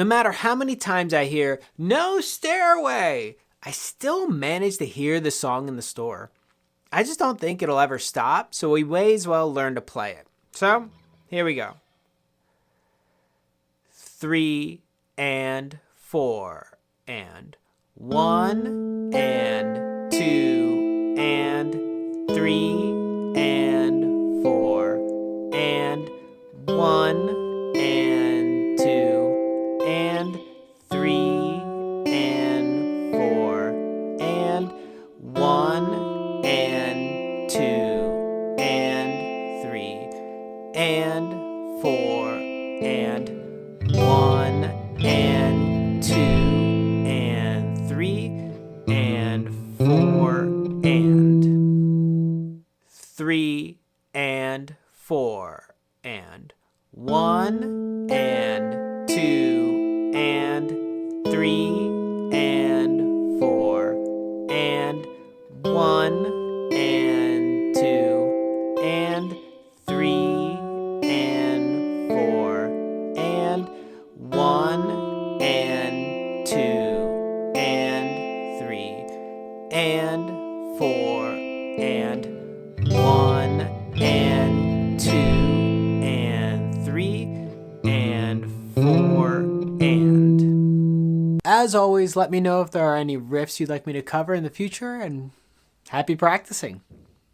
No matter how many times I hear, "No Stairway," I still manage to hear the song in the store. I just don't think it'll ever stop, so we may as well learn to play it. So, here we go. 3 and 4 and 1 and 2 and 3 and 4 and 1 and 2 and 3 and 4 and 1 and 2 and 3 and 4 and 1 and 2 and 3 and 4 and 3 and 4 and 1 and 2 and 3 and 4 and 1 and 2 and 3 and 4 and 1 and 2 and 3 and 4 and 1 and 2 and 3 and 4 and. As always, let me know if there are any riffs you'd like me to cover in the future, and happy practicing.